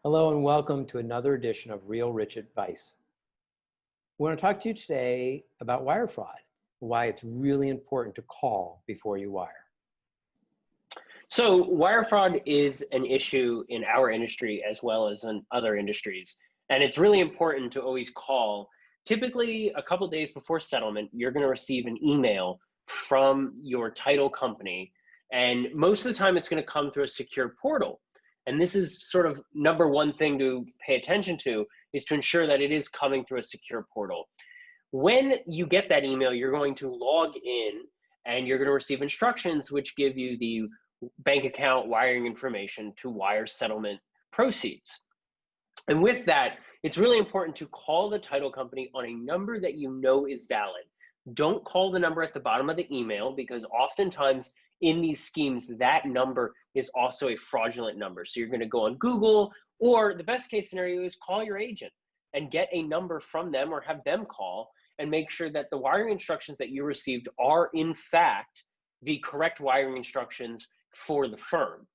Hello and welcome to another edition of Real Rich Advice. We want to talk to you today about wire fraud, why it's really important to call before you wire. So wire fraud is an issue in our industry as well as in other industries. And it's really important to always call. Typically, a couple days before settlement, you're going to receive an email from your title company. And most of the time, it's going to come through a secure portal. And this is sort of number one thing to pay attention to, is to ensure that it is coming through a secure portal. When you get that email, you're going to log in and you're going to receive instructions which give you the bank account wiring information to wire settlement proceeds. And with that, it's really important to call the title company on a number that you know is valid. Don't call the number at the bottom of the email, because oftentimes in these schemes, that number is also a fraudulent number. So you're going to go on Google, or the best case scenario is call your agent and get a number from them or have them call and make sure that the wiring instructions that you received are in fact the correct wiring instructions for the firm.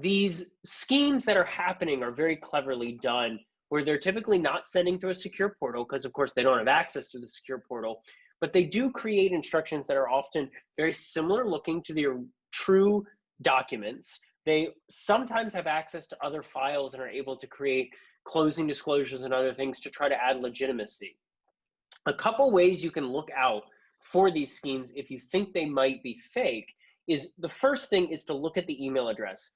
These schemes that are happening are very cleverly done, where they're typically not sending through a secure portal, because of course they don't have access to the secure portal, but they do create instructions that are often very similar looking to their true documents. They sometimes have access to other files and are able to create closing disclosures and other things to try to add legitimacy. A couple ways you can look out for these schemes if you think they might be fake is, the first thing is to look at the email address.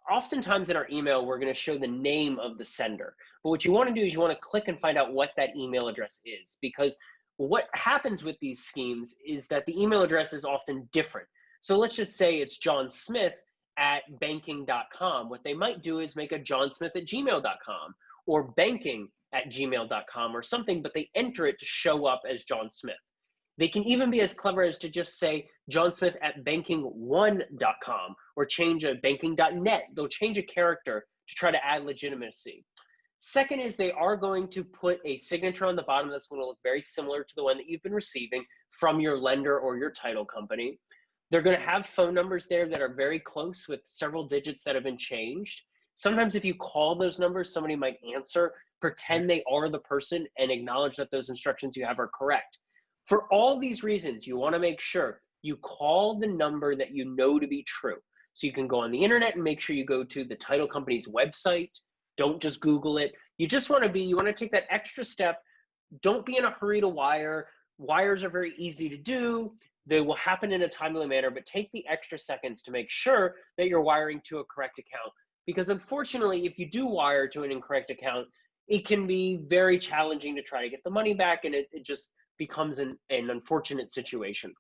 Oftentimes in our email, we're going to show the name of the sender. But what you want to do is you want to click and find out what that email address is, because what happens with these schemes is that the email address is often different. So let's just say it's johnsmith@banking.com. What they might do is make a johnsmith@gmail.com or banking@gmail.com or something, but they enter it to show up as John Smith. They can even be as clever as to just say johnsmith@banking1.com or change a banking.net. They'll change a character to try to add legitimacy. Second is they are going to put a signature on the bottom that's going to look very similar to the one that you've been receiving from your lender or your title company. They're going to have phone numbers there that are very close with several digits that have been changed. Sometimes if you call those numbers, somebody might answer, pretend they are the person, and acknowledge that those instructions you have are correct. For all these reasons, you want to make sure you call the number that you know to be true. So you can go on the internet and make sure you go to the title company's website. Don't just Google it. You want to take that extra step. Don't be in a hurry to wire. Wires are very easy to do. They will happen in a timely manner, but take the extra seconds to make sure that you're wiring to a correct account. Because unfortunately, if you do wire to an incorrect account, it can be very challenging to try to get the money back, and it just becomes an unfortunate situation.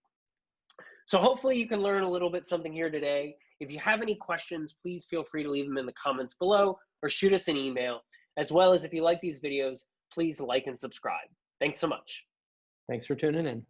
So hopefully you can learn a little bit something here today. If you have any questions, please feel free to leave them in the comments below or shoot us an email. As well as, if you like these videos, please like and subscribe. Thanks so much. Thanks for tuning in.